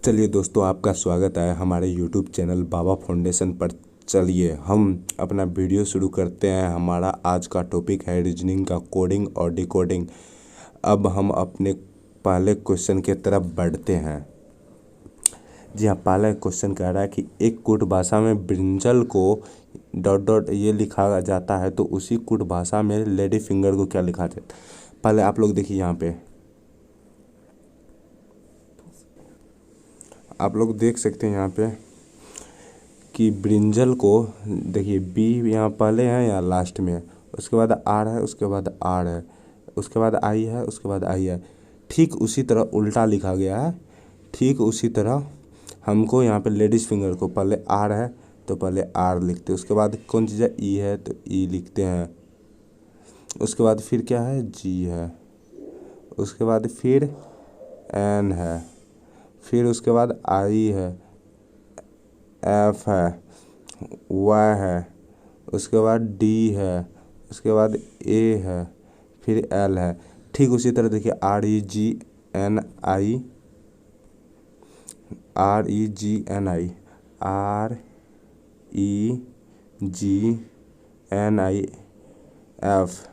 चलिए दोस्तों, आपका स्वागत है हमारे यूट्यूब चैनल बाबा फाउंडेशन पर। चलिए हम अपना वीडियो शुरू करते हैं। हमारा आज का टॉपिक है रीजनिंग का कोडिंग और डिकोडिंग। अब हम अपने पहले क्वेश्चन की तरफ बढ़ते हैं। जी हाँ, पहला क्वेश्चन कह रहा है कि एक कूट भाषा में ब्रिंजल को डॉट डॉट ये लिखा जाता है तो उसी कूट भाषा में लेडी फिंगर को क्या लिखा जाता है। पहले आप लोग देखिए, यहाँ पे आप लोग देख सकते हैं यहाँ पे कि ब्रिंजल को देखिए, बी यहाँ पहले है या लास्ट में है, उसके बाद आर है, उसके बाद आर है, उसके बाद आई है, उसके बाद आई है। ठीक उसी तरह उल्टा लिखा गया है। ठीक उसी तरह हमको यहाँ पे लेडीज़ फिंगर को पहले आर है तो पहले आर लिखते हैं, उसके बाद कौन चीज़ है, ई है तो ई लिखते हैं, उसके बाद फिर क्या है, जी है, उसके बाद फिर एन है, फिर उसके बाद आई है, एफ है, वाई है, उसके बाद डी है, उसके बाद ए है, फिर एल है। ठीक उसी तरह देखिए, आर ई जी एन आई, आर ई जी एन आई, आर ई जी एन आई, एफ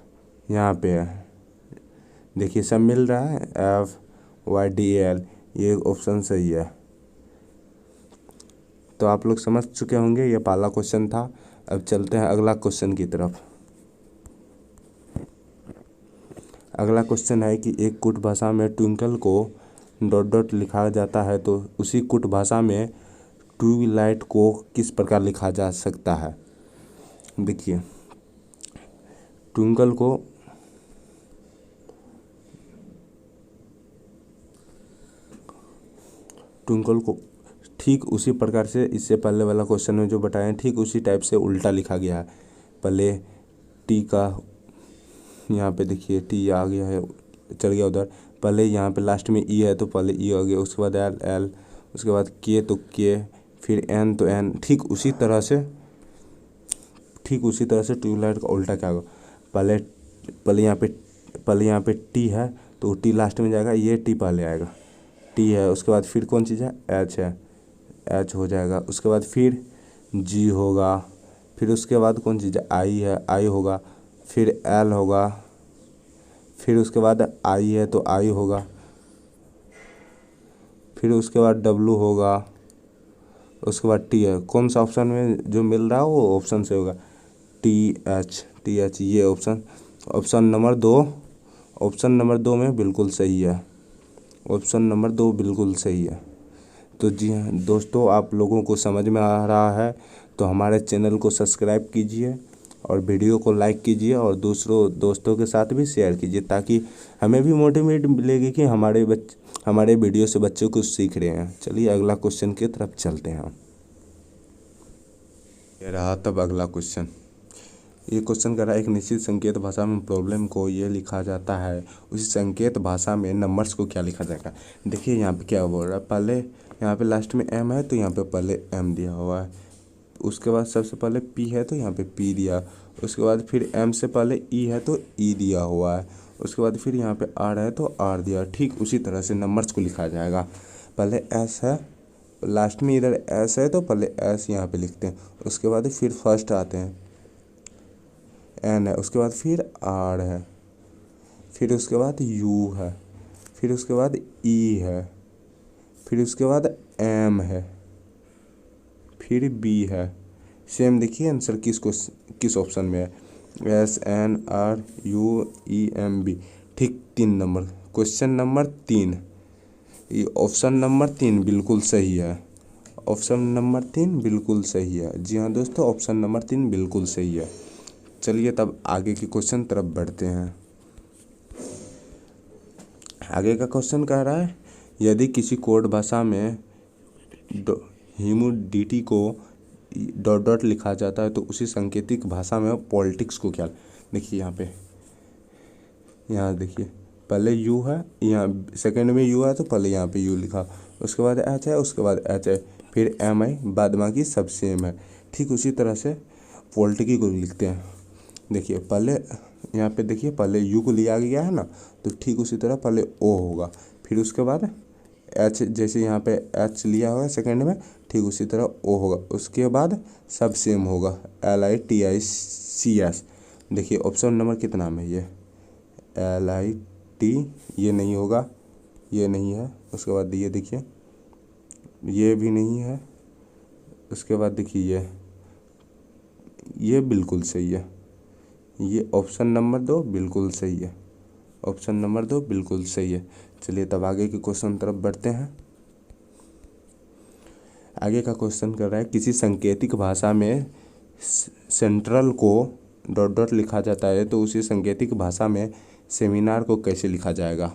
यहाँ पे है। देखिए सब मिल रहा है, एफ वाई डी एल, ये ऑप्शन सही है। तो आप लोग समझ चुके होंगे, ये पहला क्वेश्चन था। अब चलते हैं अगला क्वेश्चन की तरफ। अगला क्वेश्चन है कि एक कुट भाषा में ट्विंकल को डॉट डॉट लिखा जाता है तो उसी कुट भाषा में ट्यूबलाइट को किस प्रकार लिखा जा सकता है। देखिए, ट्विंकल को ठीक उसी प्रकार से इससे पहले वाला क्वेश्चन में जो बताए हैं, ठीक उसी टाइप से उल्टा लिखा गया है। पहले टी का यहाँ पे देखिए, टी आ गया है, चल गया उधर। पहले यहाँ पे लास्ट में ई है तो पहले ई आ गया, उसके बाद एल एल, उसके बाद के तो के, फिर एन तो एन। ठीक उसी तरह से ट्यूबलाइट का उल्टा क्या होगा। पहले यहाँ पे टी है तो टी लास्ट में जाएगा, ये टी पहले आएगा, टी है, उसके बाद फिर कौन चीज़ है, एच है, एच हो जाएगा, उसके बाद फिर जी होगा, फिर उसके बाद कौन चीज़ है, आई है, आई होगा, फिर एल होगा, फिर उसके बाद आई है तो आई होगा, फिर उसके बाद डब्लू होगा, उसके बाद टी है। कौन सा ऑप्शन में जो मिल रहा है वो ऑप्शन से होगा, टी एच ये ऑप्शन नंबर दो में बिल्कुल सही है। ऑप्शन नंबर 2 बिल्कुल सही है। तो जी हाँ दोस्तों, आप लोगों को समझ में आ रहा है तो हमारे चैनल को सब्सक्राइब कीजिए और वीडियो को लाइक कीजिए और दूसरों दोस्तों के साथ भी शेयर कीजिए, ताकि हमें भी मोटिवेट मिलेगी कि हमारे वीडियो से बच्चे कुछ सीख रहे हैं। चलिए अगला क्वेश्चन की तरफ चलते हैं। ये रहा तब अगला क्वेश्चन। ये क्वेश्चन कर रहा है, एक निश्चित संकेत भाषा में प्रॉब्लम को ये लिखा जाता है, उसी संकेत भाषा में नंबर्स को क्या लिखा जाएगा। देखिए यहाँ पे क्या बोल रहा है, पहले यहाँ पे लास्ट में एम है तो यहाँ पे पहले एम दिया हुआ है, उसके बाद सबसे पहले पी है तो यहाँ पे पी दिया, उसके बाद फिर एम से पहले ई है तो ई दिया हुआ है, उसके बाद फिर यहाँ पे आर है तो आर दिया। ठीक उसी तरह से नंबर्स को लिखा जाएगा। पहले एस है, लास्ट में इधर एस है तो पहले एस यहाँ पे लिखते हैं, उसके बाद फिर फर्स्ट आते हैं एन है, उसके बाद फिर आर है, फिर उसके बाद यू है, फिर उसके बाद ई है, फिर उसके बाद एम है, फिर बी है। सेम देखिए आंसर किस ऑप्शन में है, S N R U E M B. ठीक 3 नंबर, क्वेश्चन नंबर 3, ये ऑप्शन नंबर 3 बिल्कुल सही है। ऑप्शन नंबर 3 बिल्कुल सही है। जी हाँ दोस्तों, ऑप्शन नंबर 3 बिल्कुल सही है। चलिए तब आगे के क्वेश्चन तरफ बढ़ते हैं। आगे का क्वेश्चन कह रहा है, यदि किसी कोड भाषा में ह्यूमिडिटी को डॉट डॉट लिखा जाता है तो उसी सांकेतिक भाषा में पॉलिटिक्स को क्या। देखिए यहाँ देखिए, पहले यू है, यहाँ सेकंड में यू है तो पहले यहाँ पे यू लिखा, उसके बाद एच है, उसके बाद एच है, फिर एम आई, बाद बाकी सब सेम है। ठीक उसी तरह से पॉलिटिकी को लिखते हैं। देखिए पहले यहाँ पे देखिए, पहले यू को लिया गया है ना, तो ठीक उसी तरह पहले ओ होगा, फिर उसके बाद एच, जैसे यहाँ पे एच लिया हुआ है सेकंड में, ठीक उसी तरह ओ होगा, उसके बाद सब सेम होगा, LITICS। देखिए ऑप्शन नंबर कितना में ये LIT, ये नहीं होगा, ये नहीं है। उसके बाद ये देखिए ये भी नहीं है। उसके बाद देखिए ये बिल्कुल सही है, ये ऑप्शन नंबर 2 बिल्कुल सही है, ऑप्शन नंबर 2 बिल्कुल सही है। चलिए तब आगे के क्वेश्चन तरफ बढ़ते हैं। आगे का क्वेश्चन कर रहा है किसी सांकेतिक भाषा में सेंट्रल को डॉट डॉट लिखा जाता है तो उसी सांकेतिक भाषा में सेमिनार को कैसे लिखा जाएगा।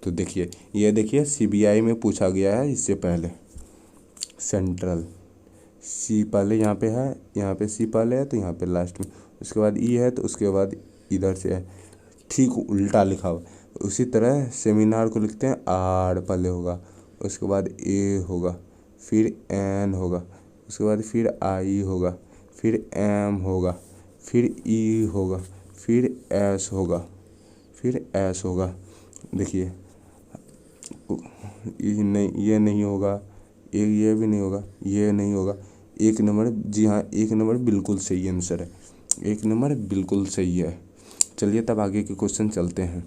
तो देखिए ये देखिए CBI में पूछा गया है इससे पहले। सेंट्रल सी पहले यहाँ पे है, यहाँ पे सी पहले है तो यहाँ पे लास्ट में, उसके बाद ई है तो उसके बाद इधर से है, ठीक उल्टा लिखा हुआ। उसी तरह सेमिनार को लिखते हैं आर पहले होगा, उसके बाद ए होगा, फिर एन होगा, उसके बाद फिर आई होगा, फिर एम होगा, फिर ई होगा, फिर एस होगा, फिर एस होगा। देखिए ये नहीं होगा, ये भी नहीं होगा, ये नहीं होगा। एक नंबर, जी हाँ एक नंबर बिल्कुल सही आंसर है, एक नंबर बिल्कुल सही है। चलिए तब आगे के क्वेश्चन चलते हैं।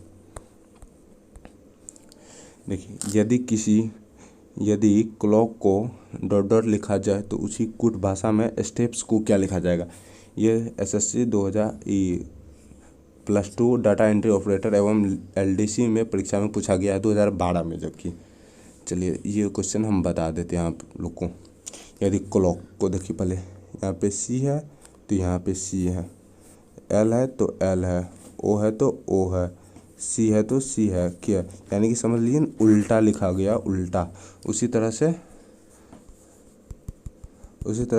देखिए यदि क्लॉक को डॉट डॉट लिखा जाए तो उसी कुट भाषा में स्टेप्स को क्या लिखा जाएगा। ये SSC 2000 +2 डाटा एंट्री ऑपरेटर एवं LDC में परीक्षा में पूछा गया है 2012 में। जबकि चलिए ये क्वेश्चन हम बता देते हैं आप लोग को। यदि क्लॉक को देखिए पहले यहाँ पे C है तो यहाँ पे C है, L है तो L है, O है तो O है, C है तो C है, क्या यानी कि समझ लीजिए उल्टा लिखा गया, उल्टा। उसी तरह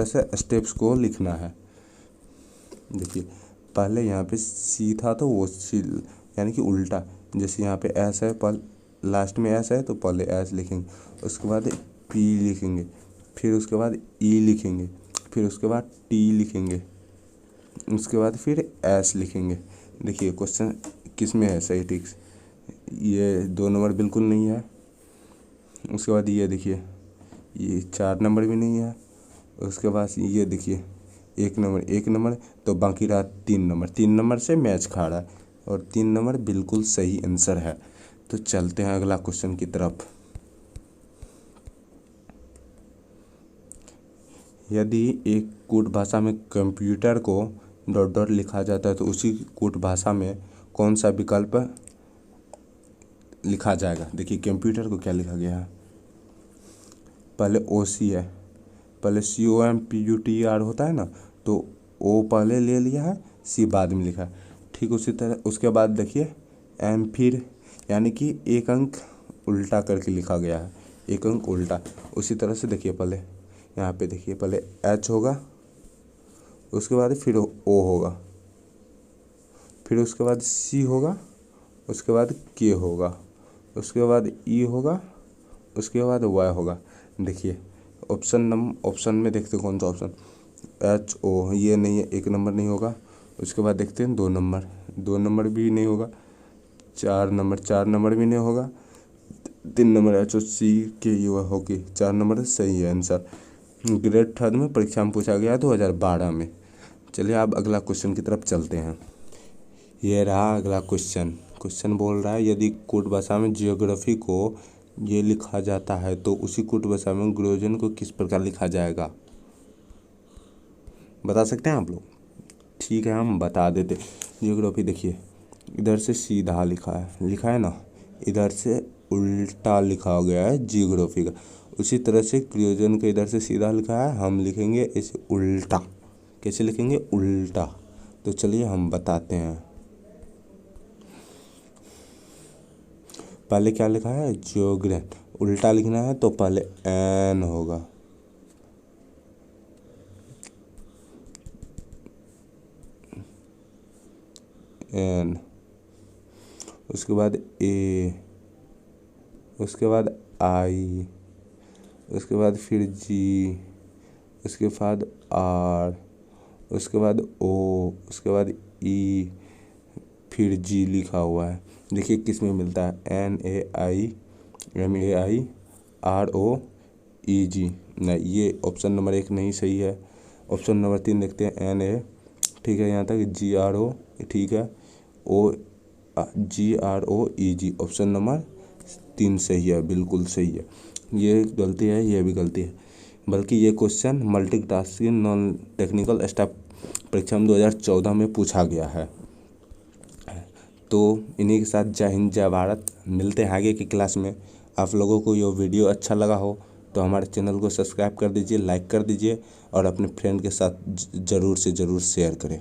से स्टेप्स को लिखना है। देखिए पहले यहाँ पे C था तो वो C यानी कि उल्टा, जैसे यहाँ पे S है, पर लास्ट में S है तो पहले S लिखेंगे, उसके बाद P लिखेंगे, फिर उसके बाद E लिखेंगे, फिर उसके बाद T लिखेंगे, उसके बाद फिर S लिखेंगे। देखिए क्वेश्चन किस में है सही, ठीक ये 2 नंबर बिल्कुल नहीं है। उसके बाद ये देखिए ये 4 नंबर भी नहीं है। उसके बाद ये देखिए 1 नंबर तो बाकी रहा 3 नंबर से मैच खा रहा है और 3 नंबर बिल्कुल सही आंसर है। तो चलते हैं अगला क्वेश्चन की तरफ। यदि एक कूट भाषा में कंप्यूटर को डॉट डॉट लिखा जाता है तो उसी कूट भाषा में कौन सा विकल्प लिखा जाएगा। देखिए कंप्यूटर को क्या लिखा गया है, पहले OC है, पहले COMPUTER होता है ना, तो O पहले ले लिया है, C बाद में लिखा है, ठीक उसी तरह। उसके बाद देखिए M फिर यानी कि एक अंक उल्टा करके लिखा गया है, एक अंक उल्टा। उसी तरह से देखिए पहले यहाँ पे देखिए पहले H होगा, उसके बाद फिर O होगा, फिर उसके बाद C होगा, उसके बाद K होगा, उसके बाद E होगा, उसके बाद Y होगा। देखिए ऑप्शन में देखते कौन सा ऑप्शन, HO, ये नहीं है, 1 नंबर नहीं होगा। उसके बाद देखते हैं 2 नंबर भी नहीं होगा, 4 नंबर भी नहीं होगा, 3 नंबर HOC के ये होगी, 4 नंबर सही है आंसर। ग्रेड 3 में परीक्षा में पूछा गया 2012 में। चलिए अब अगला क्वेश्चन की तरफ चलते हैं। ये रहा अगला क्वेश्चन बोल रहा है यदि कूट भाषा में जियोग्राफी को ये लिखा जाता है तो उसी कूट भाषा में ग्लोजन को किस प्रकार लिखा जाएगा। बता सकते हैं आप लोग, ठीक है हम बता देते। जियोग्राफी देखिए इधर से सीधा लिखा है ना, इधर से उल्टा लिखा गया है जियोग्राफी का। उसी तरह से क्रियोजन का इधर से सीधा लिखा है, हम लिखेंगे इसे उल्टा। कैसे लिखेंगे, उल्टा। तो चलिए हम बताते हैं। पहले क्या लिखा है, जियोग्रेन, उल्टा लिखना है तो पहले एन होगा, एन, उसके बाद ए, उसके बाद आई, उसके बाद फिर जी, उसके बाद आर, उसके बाद ओ, उसके बाद ई, फिर जी लिखा हुआ है। देखिए किस में मिलता है, NAI, MAI, GROEG, नहीं ये ऑप्शन नंबर 1 नहीं सही है। ऑप्शन नंबर 3 देखते हैं, NA, ठीक है यहाँ तक GRO, ठीक है, GROEG, ऑप्शन नंबर 3 सही है, बिल्कुल सही है। ये गलती है, ये भी गलती है, बल्कि ये question multitasking non technical staff परीक्षा में 2014 में पूछा गया है। तो इन्हीं के साथ जय हिंद जय भारत, मिलते हैं आगे की क्लास में। आप लोगों को ये वीडियो अच्छा लगा हो तो हमारे चैनल को सब्सक्राइब कर दीजिए, लाइक कर दीजिए और अपने फ्रेंड के साथ ज़रूर से ज़रूर शेयर करें।